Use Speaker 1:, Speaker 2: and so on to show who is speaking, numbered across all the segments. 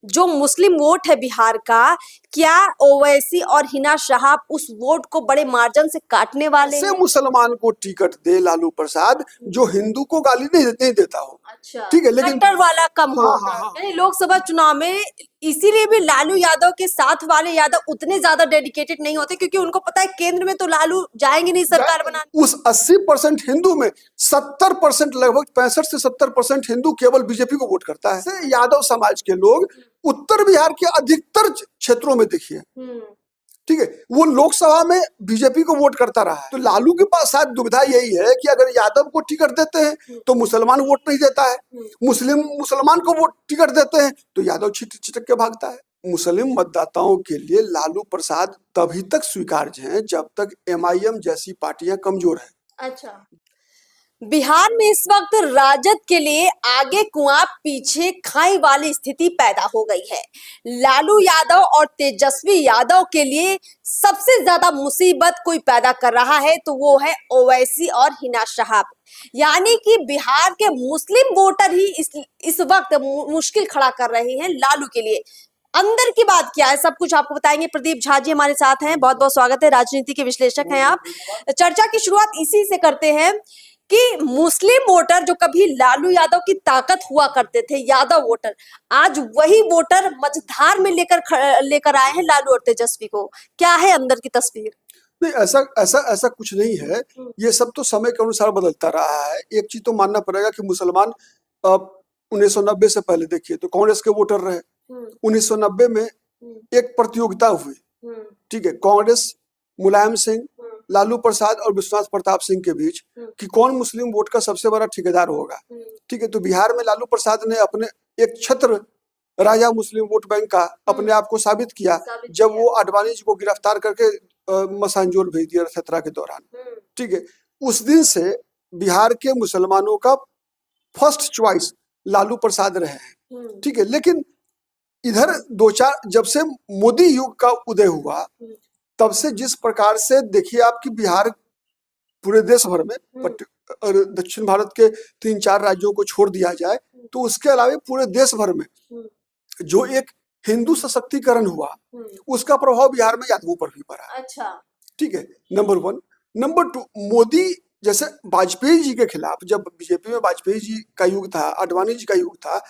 Speaker 1: जो मुस्लिम वोट है बिहार का, क्या ओवैसी और हिना शहाब उस वोट को बड़े मार्जिन से काटने वाले
Speaker 2: ऐसे
Speaker 1: हैं?
Speaker 2: मुसलमान को टिकट दे लालू प्रसाद जो हिंदू को गाली नहीं देता हो।
Speaker 1: अच्छा,
Speaker 2: ठीक है, लेकिन
Speaker 1: कट्टर वाला कम हो।
Speaker 2: हाँ हाँ हाँ
Speaker 1: यानी लोकसभा चुनाव में इसीलिए भी लालू यादव के साथ वाले यादव उतने ज्यादा डेडिकेटेड नहीं होते, क्योंकि उनको पता है केंद्र में तो लालू जाएंगे नहीं सरकार बनाने।
Speaker 2: उस 80% हिंदू में 70%, लगभग 65 से 70% हिंदू केवल बीजेपी को वोट करता है। से यादव समाज के लोग उत्तर बिहार के अधिकतर क्षेत्रों में देखिए, ठीक है, वो लोकसभा में बीजेपी को वोट करता रहा है। तो लालू के पास शायद दुविधा यही है कि अगर यादव को टिकट देते हैं तो मुसलमान वोट नहीं देता है, मुसलमान को वोट टिकट देते हैं तो यादव छिटक के भागता है। मुस्लिम मतदाताओं के लिए लालू प्रसाद तभी तक स्वीकार्य हैं जब तक एमआईएम जैसी पार्टियां कमजोर हैं।
Speaker 1: अच्छा, बिहार में इस वक्त राजद के लिए आगे कुआं पीछे खाई वाली स्थिति पैदा हो गई है। लालू यादव और तेजस्वी यादव के लिए सबसे ज्यादा मुसीबत कोई पैदा कर रहा है तो वो है ओवैसी और हिना शहाब। यानी कि बिहार के मुस्लिम वोटर ही इस वक्त मुश्किल खड़ा कर रहे हैं लालू के लिए। अंदर की बात क्या है, सब कुछ आपको बताएंगे। प्रदीप झा जी हमारे साथ हैं, बहुत बहुत स्वागत है। राजनीति के विश्लेषक हैं आप। चर्चा की शुरुआत इसी से करते हैं कि मुस्लिम वोटर जो कभी लालू यादव की ताकत हुआ करते थे, यादव वोटर, आज वही वोटर मझधार में लेकर आए हैं लालू और तेजस्वी को। क्या है अंदर की तस्वीर?
Speaker 2: नहीं, ऐसा ऐसा ऐसा कुछ नहीं है। ये सब तो समय के अनुसार बदलता रहा है। एक चीज तो मानना पड़ेगा कि मुसलमान 1990 से पहले देखिए तो कांग्रेस के वोटर रहे। 1990 में एक प्रतियोगिता हुई, ठीक है, कांग्रेस, मुलायम सिंह, लालू प्रसाद और विश्वास प्रताप सिंह के बीच कि कौन मुस्लिम वोट का सबसे बड़ा ठेकेदार होगा। ठीक है, तो बिहार में लालू प्रसाद ने अपने एक छत्र राजा मुस्लिम वोट बैंक का अपने आप को साबित किया जब वो आडवाणी जी को गिरफ्तार करके मसांजोर भेज दिया रथ यात्रा के दौरान। ठीक है, उस दिन से बिहार के मुसलमानों का फर्स्ट चॉइस लालू प्रसाद रहे हैं। ठीक है, लेकिन इधर जब से मोदी युग का उदय हुआ तब से जिस प्रकार से देखिए आपकी बिहार पूरे देश भर में दक्षिण भारत के 3-4 राज्यों को छोड़ दिया जाए तो उसके अलावा पूरे देश भर में जो एक हिंदू सशक्तिकरण हुआ उसका प्रभाव बिहार में यादवों पर भी पड़ा।
Speaker 1: अच्छा,
Speaker 2: ठीक है, नंबर 1। नंबर 2, मोदी जैसे वाजपेयी जी के खिलाफ, जब बीजेपी में वाजपेयी जी का युग था, आडवाणी जी का युग था,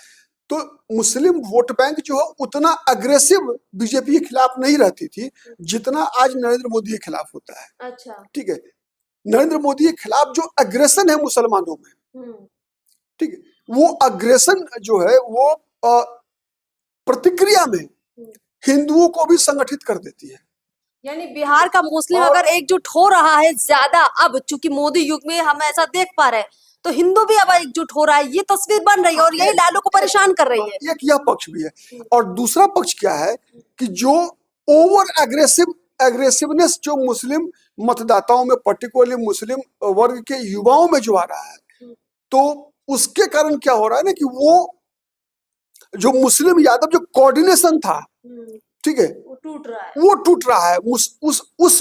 Speaker 2: तो मुस्लिम वोट बैंक जो है उतना अग्रेसिव बीजेपी के खिलाफ नहीं रहती थी जितना आज नरेंद्र मोदी के खिलाफ होता है।
Speaker 1: अच्छा,
Speaker 2: ठीक है, नरेंद्र मोदी के खिलाफ जो अग्रेशन है मुसलमानों में, ठीक है, वो अग्रेशन जो है वो प्रतिक्रिया में हिंदुओं को भी संगठित कर देती है।
Speaker 1: यानी बिहार का मुस्लिम अगर एकजुट हो रहा है ज्यादा, अब चूंकि मोदी युग में हम ऐसा देख पा रहे हैं, तो हिंदू भी अब एकजुट हो रहा है, ये तस्वीर बन रही है और यही लालू को परेशान कर रही है।
Speaker 2: एक यह पक्ष भी है और दूसरा पक्ष क्या है कि जो ओवर एग्रेसिवनेस जो मुस्लिम मतदाताओं में, पर्टिकुलरली मुस्लिम वर्ग के युवाओं में जो आ रहा है, तो उसके कारण क्या हो रहा है ना कि वो जो मुस्लिम यादव जो कोऑर्डिनेशन था, ठीक है, वो टूट रहा है। उस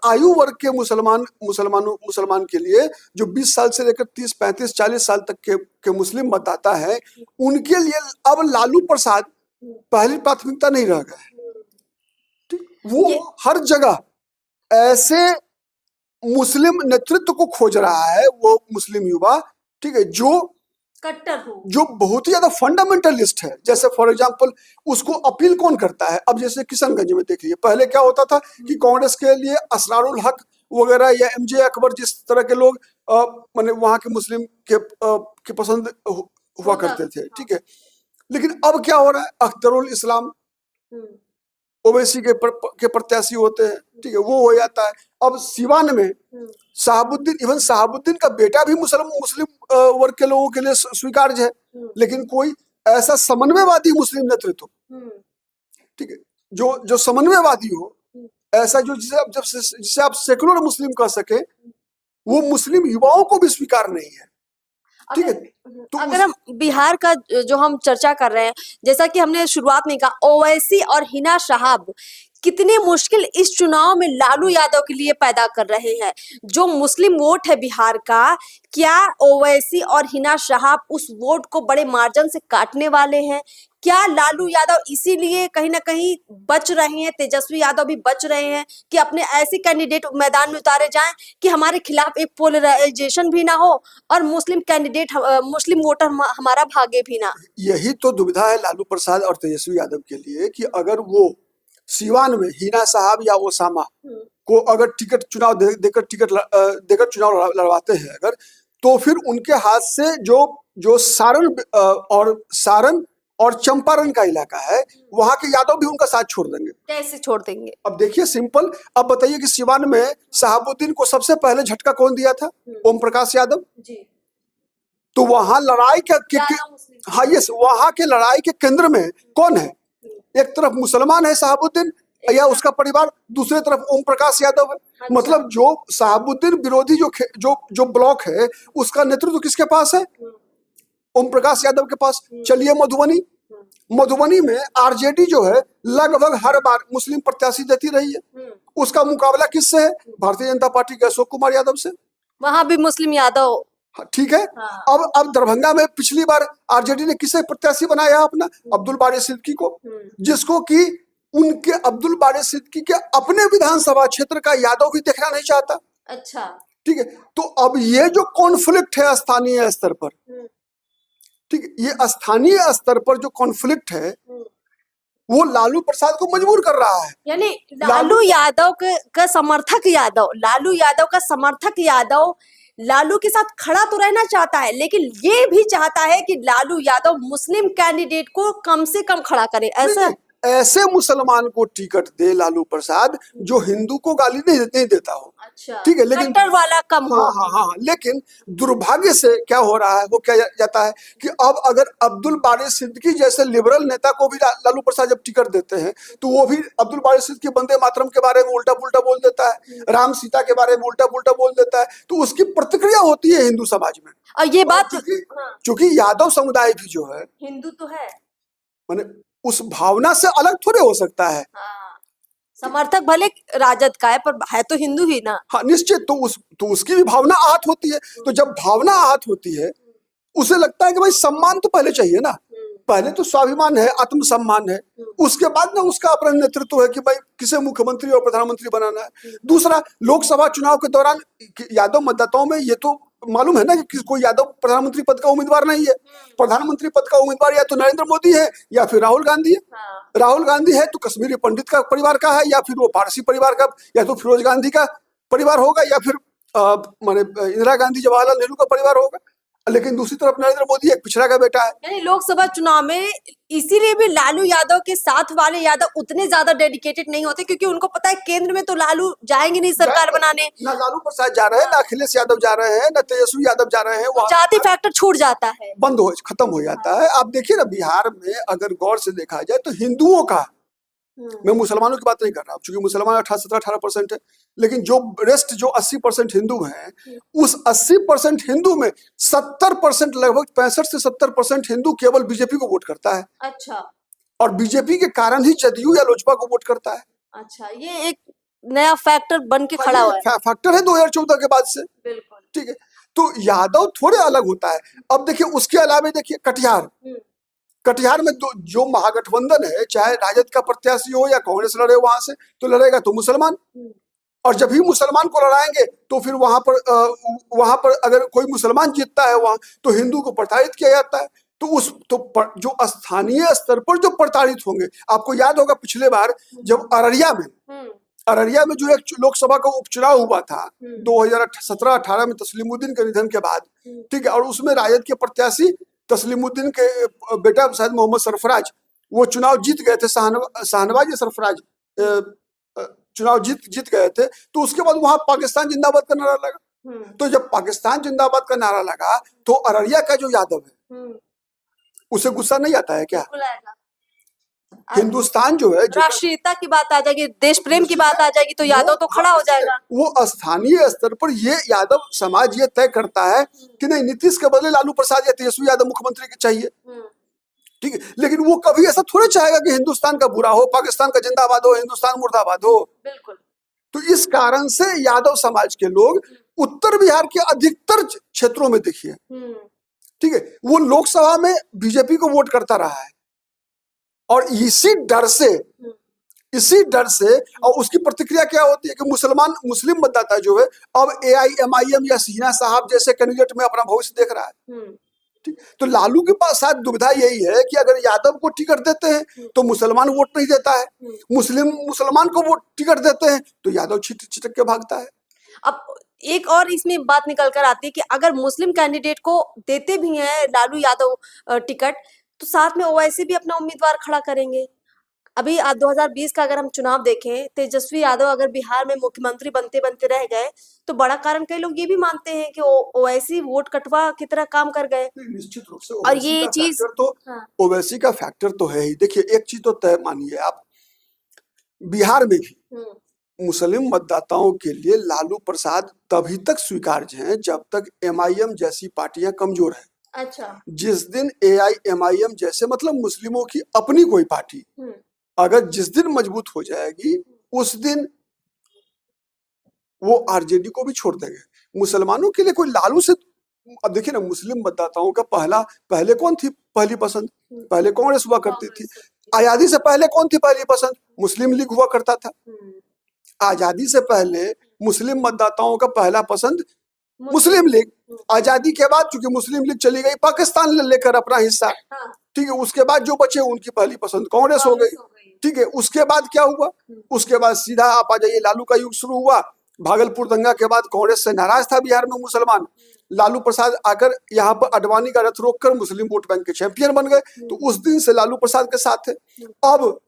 Speaker 2: आयु वर्ग के मुसलमान के लिए जो 20 साल से लेकर 30, 35, 40 साल तक के मुस्लिम मतदाता है, उनके लिए अब लालू प्रसाद पहली प्राथमिकता नहीं रह गए। वो हर जगह ऐसे मुस्लिम नेतृत्व को खोज रहा है, वो मुस्लिम युवा, ठीक है, जो बहुत ही ज्यादा फंडामेंटलिस्ट है। जैसे फॉर एग्जांपल उसको अपील कौन करता है? अब जैसे किशनगंज में देखिए, पहले क्या होता था कि कांग्रेस के लिए असरारुल हक वगैरह या एमजे अकबर जिस तरह के लोग माने वहां के मुस्लिम के पसंद हुआ करते थे। ठीक है, लेकिन अब क्या हो रहा है? अख्तरुल इस्लाम ओवैसी के प्रत्याशी होते हैं, ठीक है, वो हो जाता है। अब सिवान में शहाबुद्दीन का बेटा भी मुस्लिम वर्ग के लोगों के लिए स्वीकार्य है, लेकिन कोई ऐसा समन्वयवादी मुस्लिम नेतृत्व, ठीक है, जो समन्वयवादी हो, ऐसा जो जिसे आप सेकुलर मुस्लिम कह सके, वो मुस्लिम युवाओं को भी स्वीकार नहीं है। ठीक है,
Speaker 1: तो अगर हम बिहार का जो हम चर्चा कर रहे हैं, जैसा कि हमने शुरुआत में कहा, ओवैसी और हिना शहाब, कितनी मुश्किल इस चुनाव में लालू यादव के लिए पैदा कर रहे हैं। जो मुस्लिम वोट है बिहार का, क्या ओवैसी और हिना शहाब उस वोट को बड़े मार्जिन से काटने वाले हैं? क्या लालू यादव इसीलिए कहीं ना कहीं बच रहे हैं, तेजस्वी यादव भी बच रहे हैं कि अपने ऐसे कैंडिडेट मैदान में उतारे जाएं कि हमारे खिलाफ एक पोलराइजेशन भी ना हो और मुस्लिम कैंडिडेट, मुस्लिम वोटर हमारा भागे भी ना?
Speaker 2: यही तो दुविधा है लालू प्रसाद और तेजस्वी यादव के लिए कि अगर वो सीवान में हिना साहब या ओसामा को अगर टिकट चुनाव देकर देकर चुनाव लड़वाते हैं अगर, तो फिर उनके हाथ से जो सारण और चंपारण का इलाका है, वहां के यादव भी उनका साथ छोड़ देंगे।
Speaker 1: कैसे छोड़ देंगे?
Speaker 2: अब देखिए सिंपल, अब बताइए कि सीवान में शहाबुद्दीन को सबसे पहले झटका कौन दिया था? ओम प्रकाश यादव
Speaker 1: जी।
Speaker 2: तो वहां लड़ाई हाँ यस, वहां के लड़ाई के केंद्र में कौन है? एक तरफ मुसलमान है शहाबुद्दीन या उसका परिवार, दूसरी तरफ ओम प्रकाश यादव है।
Speaker 1: अच्छा।
Speaker 2: मतलब जो शहाबुद्दीन विरोधी जो ब्लॉक है, उसका नेतृत्व किसके पास है? ओम प्रकाश यादव के पास। चलिए मधुबनी में आरजेडी जो है लगभग हर बार मुस्लिम प्रत्याशी देती रही है। उसका मुकाबला किससे है? भारतीय जनता पार्टी के अशोक कुमार यादव से।
Speaker 1: वहां भी मुस्लिम यादव।
Speaker 2: ठीक है।
Speaker 1: हाँ।
Speaker 2: अब दरभंगा में पिछली बार आरजेडी ने किसे प्रत्याशी बनाया अपना? अब्दुल बारी सिद्दीकी को, जिसको कि उनके अब्दुल बारी सिद्दीकी के अपने विधानसभा क्षेत्र का यादव भी देखना नहीं चाहता।
Speaker 1: अच्छा।
Speaker 2: ठीक है। तो अब ये जो कॉन्फ्लिक्ट है स्थानीय स्तर पर, ठीक है, ये स्थानीय स्तर पर जो कॉन्फ्लिक्ट है वो लालू प्रसाद को मजबूर कर रहा है।
Speaker 1: यानी लालू यादव का समर्थक यादव, लालू यादव का समर्थक यादव लालू के साथ खड़ा तो रहना चाहता है, लेकिन ये भी चाहता है कि लालू यादव मुस्लिम कैंडिडेट को कम से कम खड़ा करे। ऐसे
Speaker 2: मुसलमान को टिकट दे लालू प्रसाद जो हिंदू को गाली नहीं देता हो।
Speaker 1: अच्छा।
Speaker 2: ठीक है, लेकिन
Speaker 1: कट्टर वाला कम हो।
Speaker 2: हाँ, लेकिन दुर्भाग्य से क्या हो रहा है, वो क्या जाता है कि अब अगर अब्दुल बारी सिद्दीकी जैसे लिबरल नेता को भी लालू प्रसाद जब टिकट देते हैं, तो वो भी अब्दुल बारी सिद्दीकी वंदे मातरम के बारे में उल्टा पुल्टा बोल देता है, राम सीता के बारे में उल्टा पुल्टा बोल देता है। तो उसकी प्रतिक्रिया होती है हिंदू समाज में।
Speaker 1: और ये बात
Speaker 2: चूंकि यादव समुदाय भी जो है
Speaker 1: हिंदू तो है,
Speaker 2: माने उस भावना से अलग थोड़े हो सकता है।
Speaker 1: समर्थक भले राजद का है पर है तो हिंदू ही ना।
Speaker 2: हाँ निश्चित, तो उसकी भी भावना आहत होती है। तो जब भावना आहत होती है, उसे लगता है कि भाई सम्मान तो पहले चाहिए ना, पहले तो स्वाभिमान है, आत्मसम्मान है, उसके बाद ना उसका अपना नेतृत्व है कि भाई किसे मुख्यमंत्री और प्रधानमंत्री बनाना है। दूसरा, लोकसभा चुनाव के दौरान यादव मतदाताओं में ये तो मालूम है ना कि कोई यादव प्रधानमंत्री पद का उम्मीदवार नहीं है। प्रधानमंत्री पद का उम्मीदवार या तो नरेंद्र मोदी है या फिर राहुल गांधी है। राहुल गांधी है तो कश्मीरी पंडित का परिवार का है, या फिर वो पारसी परिवार का, या तो फिरोज गांधी का परिवार होगा, या फिर माने इंदिरा गांधी जवाहरलाल नेहरू का परिवार होगा। लेकिन दूसरी तरफ नरेंद्र मोदी एक पिछड़ा का बेटा है।
Speaker 1: यानी लोकसभा चुनाव में इसीलिए भी लालू यादव के साथ वाले यादव उतने ज्यादा डेडिकेटेड नहीं होते, क्योंकि उनको पता है केंद्र में तो लालू जाएंगे नहीं सरकार बनाने।
Speaker 2: ना लालू प्रसाद जा रहे हैं, ना अखिलेश यादव जा रहे हैं, ना तेजस्वी यादव जा रहे हैं। वहाँ
Speaker 1: जाति फैक्टर छूट जाता है,
Speaker 2: खत्म हो जाता है। आप देखिए ना बिहार में अगर गौर से देखा जाए तो हिंदुओं का, मैं मुसलमानों की बात नहीं कर रहा, क्योंकि मुसलमान 17-18% है, लेकिन जो रेस्ट जो 80% हिंदू हैं, उस 80% हिंदू में 70%, लगभग 65 से 70% हिंदू केवल बीजेपी को वोट करता है।
Speaker 1: अच्छा।
Speaker 2: और बीजेपी के कारण ही जदयू या लोजपा को वोट करता है।
Speaker 1: अच्छा, ये एक नया फैक्टर बन के खड़ा हुआ है।
Speaker 2: फैक्टर है 2014 के बाद से।
Speaker 1: बिल्कुल।
Speaker 2: ठीक है, तो यादव थोड़े अलग होता है। अब देखिए उसके अलावा देखिए कटिहार में जो महागठबंधन है, चाहे राजद का प्रत्याशी हो या कांग्रेस लड़े वहां से, तो लड़ेगा तो मुसलमान। और जब भी मुसलमान को लड़ाएंगे तो फिर वहां पर अगर कोई मुसलमान जीतता है वहां, तो हिंदू को प्रताड़ित किया जाता है। तो जो स्थानीय स्तर पर जो प्रताड़ित होंगे, आपको याद होगा पिछले बार जब अररिया में जो एक लोकसभा का उपचुनाव हुआ था 2017-18 में तस्लीमुद्दीन के निधन के बाद, ठीक है, और उसमें राजद के प्रत्याशी तस्लीमुद्दीन के बेटा शायद मोहम्मद सरफराज वो चुनाव जीत गए थे। शाहनवाज या सरफराज चुनाव जीत गए थे। तो उसके बाद वहां पाकिस्तान जिंदाबाद का नारा लगा। तो जब पाकिस्तान जिंदाबाद का नारा लगा तो अररिया का जो यादव है उसे गुस्सा नहीं आता है क्या? हिंदुस्तान जो है,
Speaker 1: राष्ट्रीयता की बात आ जाएगी, देश प्रेम की बात आ जाएगी, तो यादव तो खड़ा हो जाएगा।
Speaker 2: वो स्थानीय स्तर पर ये यादव समाज ये तय करता है कि नहीं, नीतीश के बदले लालू प्रसाद या तेजस्वी यादव मुख्यमंत्री चाहिए। ठीक है, लेकिन वो कभी ऐसा थोड़ा चाहेगा कि हिंदुस्तान का बुरा हो, पाकिस्तान का जिंदाबाद हो, हिंदुस्तान मुर्दाबाद हो।
Speaker 1: बिल्कुल।
Speaker 2: तो इस कारण से यादव समाज के लोग उत्तर बिहार के अधिकतर क्षेत्रों में देखिए, ठीक है, वो लोकसभा में बीजेपी को वोट करता रहा है, और इसी डर से और उसकी प्रतिक्रिया क्या होती है कि मुस्लिम मतदाता जो है अब AIMIM या सीना साहब जैसे कैंडिडेट में अपना भविष्य देख रहा है। ठीक, तो लालू के पास शायद दुविधा यही है कि अगर यादव को टिकट देते हैं तो मुसलमान वोट नहीं देता है, मुसलमान को वोट टिकट देते हैं तो यादव छिटक के भागता है।
Speaker 1: अब एक और इसमें बात निकल कर आती है कि अगर मुस्लिम कैंडिडेट को देते भी हैं लालू यादव टिकट, तो साथ में ओवैसी भी अपना उम्मीदवार खड़ा करेंगे। अभी 2020 का अगर हम चुनाव देखें, तेजस्वी यादव अगर बिहार में मुख्यमंत्री बनते बनते रह गए, तो बड़ा कारण कई लोग ये भी मानते हैं कि ओवैसी वोट कटवा की तरह काम कर गए।
Speaker 2: निश्चित रूप से
Speaker 1: और ये चीज
Speaker 2: ओवैसी का फैक्टर तो है ही। देखिए, एक चीज तो तय मानिए आप, बिहार में भी मुस्लिम मतदाताओं के लिए लालू प्रसाद तभी तक स्वीकार्य हैं जब तक MIM जैसी पार्टियां कमजोर है।
Speaker 1: अच्छा। जिस
Speaker 2: दिन AIMIM जैसे मतलब मुस्लिमों की अपनी कोई पार्टी अगर जिस दिन मजबूत हो जाएगी, उस दिन वो RJD को भी छोड़ देंगे। मुसलमानों के लिए कोई लालू से, अब देखिए ना, मुस्लिम मतदाताओं का पहले कौन थी पहली पसंद? पहले कांग्रेस हुआ करती थी। आजादी से पहले कौन थी पहली पसंद? मुस्लिम लीग हुआ करता था। आजादी से पहले मुस्लिम मतदाताओं का पहला पसंद मुस्लिम लीग। आजादी के बाद चूंकि मुस्लिम लीग चली गई पाकिस्तान लेकर अपना हिस्सा, ठीक है, उसके बाद जो बचे उनकी पहली पसंद कांग्रेस हो गई। ठीक है, उसके बाद क्या हुआ? उसके बाद सीधा आप आ जाइए, लालू का युग शुरू हुआ। भागलपुर दंगा के बाद कांग्रेस से नाराज था बिहार में मुसलमान, लालू प्रसाद आकर यहाँ पर अडवाणी का रथ रोककर मुस्लिम वोट बैंक के चैंपियन बन गए। तो उस दिन से लालू प्रसाद के साथ थे। अब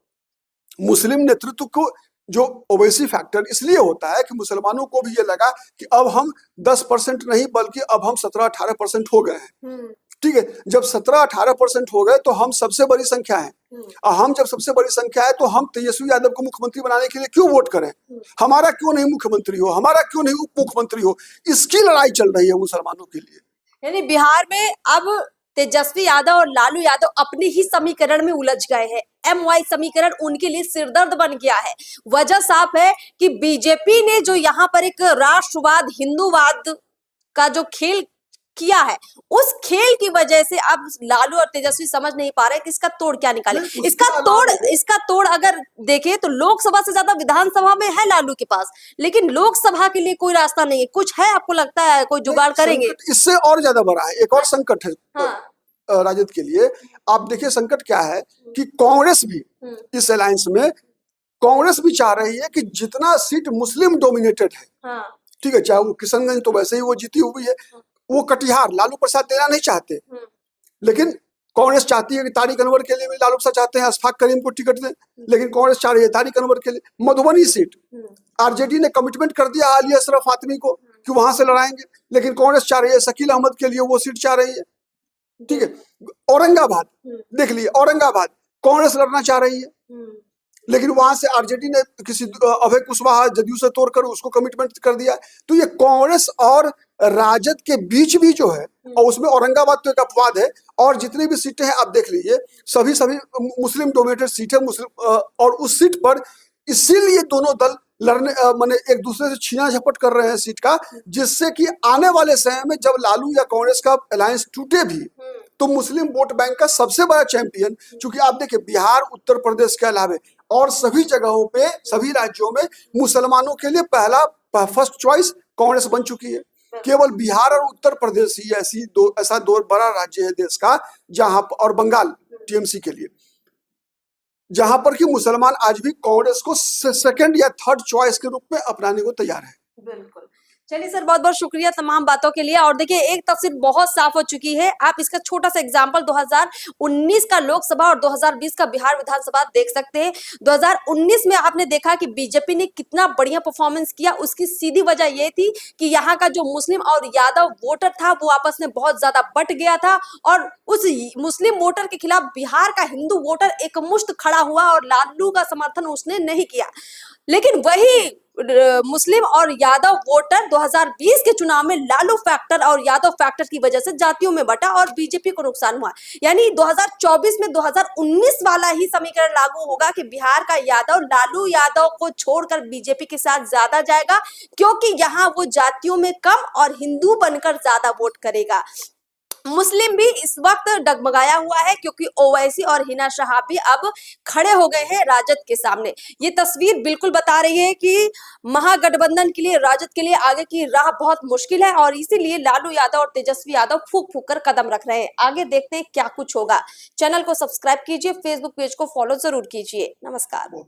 Speaker 2: मुस्लिम नेतृत्व को जो ओवैसी फैक्टर इसलिए होता है कि मुसलमानों को भी ये लगा कि अब हम 10% नहीं बल्कि अब हम 17-18% हो गए हैं। ठीक है, जब 17-18% हो गए तो हम सबसे बड़ी संख्या है। हम जब सबसे बड़ी संख्या है तो हम तेजस्वी यादव को मुख्यमंत्री बनाने के लिए क्यों वोट करें? हमारा क्यों नहीं मुख्यमंत्री हो, हमारा क्यों नहीं उप मुख्यमंत्री हो? इसकी लड़ाई चल रही है मुसलमानों के लिए।
Speaker 1: यानी बिहार में अब तेजस्वी यादव और लालू यादव अपने ही समीकरण में उलझ गए हैं। MY समीकरण उनके लिए सिरदर्द बन गया है। वजह साफ है कि बीजेपी ने जो यहाँ पर एक राष्ट्रवाद हिंदूवाद का जो खेल किया है, उस खेल की वजह से अब लालू और तेजस्वी समझ नहीं पा रहे कि इसका तोड़ क्या निकाले। इसका तोड़ अगर देखें तो लोकसभा से ज्यादा विधानसभा में है लालू के पास, लेकिन लोकसभा के लिए कोई रास्ता नहीं है। कुछ है, आपको लगता है कोई जुगाड़ करेंगे?
Speaker 2: इससे और ज्यादा बड़ा है, एक और संकट है राजद के लिए। आप देखिए संकट क्या है कि कांग्रेस भी इस अलायंस में, कांग्रेस भी चाह रही है कि जितना सीट मुस्लिम डोमिनेटेड है, ठीक है, चाहे वो किशनगंज तो वैसे ही वो जीती हुई है, वो कटिहार लालू प्रसाद देना नहीं चाहते, लेकिन कांग्रेस चाहती है कि तारिक अनवर के लिए भी लालू प्रसाद चाहते हैं अशफाक करीम को टिकट दें, लेकिन कांग्रेस चाह रही है तारिक अनवर के लिए। मधुबनी सीट RJD ने कमिटमेंट कर दिया आलिया शरफ फातमी को कि वहां से लड़ाएंगे, लेकिन कांग्रेस चाह रही है शकील अहमद के लिए वो सीट चाह रही है। ठीक है, औरंगाबाद देख लीजिए, औरंगाबाद कांग्रेस लड़ना चाह रही है, लेकिन वहां से RJD ने किसी अभय कुशवाहा जदयू से तोड़कर उसको कमिटमेंट कर दिया। तो ये कांग्रेस और राजद के बीच भी जो है, और उसमें औरंगाबाद तो एक अपवाद है, और जितनी भी सीटें हैं आप देख लीजिए सभी मुस्लिम डोमिनेटेड सीट है, और उस सीट पर इसीलिए दोनों दल लड़ने माने एक दूसरे से छीना झपट कर रहे हैं सीट का, जिससे कि आने वाले समय में जब लालू या कांग्रेस का अलायंस टूटे भी तो मुस्लिम वोट बैंक का सबसे बड़ा चैंपियन, क्योंकि आप देखिए बिहार उत्तर प्रदेश के अलावे और सभी जगहों पे सभी राज्यों में मुसलमानों के लिए फर्स्ट चॉइस कांग्रेस बन चुकी है। केवल बिहार और उत्तर प्रदेश ही ऐसा दो बड़ा राज्य है देश का जहां, और बंगाल TMC के लिए, जहां पर कि मुसलमान आज भी कांग्रेस को सेकंड या थर्ड चॉइस के रूप में अपनाने को तैयार है।
Speaker 1: बिल्कुल। चलिए सर, बहुत बहुत शुक्रिया तमाम बातों के लिए। और देखिए एक तस्वीर बहुत साफ हो चुकी है। आप इसका छोटा सा एग्जांपल 2019 का लोकसभा और 2020 का बिहार विधानसभा देख सकते हैं। 2019 में आपने देखा कि बीजेपी ने कितना बढ़िया परफॉर्मेंस किया। उसकी सीधी वजह यह थी कि यहाँ का जो मुस्लिम और यादव वोटर था वो आपस में बहुत ज्यादा बट गया था, और उस मुस्लिम वोटर के खिलाफ बिहार का हिंदू वोटर एकमुश्त खड़ा हुआ और लालू का समर्थन उसने नहीं किया। लेकिन वही मुस्लिम और यादव वोटर 2020 के चुनाव में लालू फैक्टर और यादव फैक्टर की वजह से जातियों में बटा और बीजेपी को नुकसान हुआ। यानी 2024 में 2019 वाला ही समीकरण लागू होगा कि बिहार का यादव लालू यादव को छोड़कर बीजेपी के साथ ज्यादा जाएगा, क्योंकि यहाँ वो जातियों में कम और हिंदू बनकर ज्यादा वोट करेगा। मुस्लिम भी इस वक्त डगमगाया हुआ है, क्योंकि ओवैसी और हिना शाह भी अब खड़े हो गए हैं राजद के सामने। ये तस्वीर बिल्कुल बता रही है कि महागठबंधन के लिए, राजद के लिए आगे की राह बहुत मुश्किल है, और इसीलिए लालू यादव और तेजस्वी यादव फूक फूक कर कदम रख रहे हैं। आगे देखते हैं क्या कुछ होगा। चैनल को सब्सक्राइब कीजिए, फेसबुक पेज को फॉलो जरूर कीजिए। नमस्कार।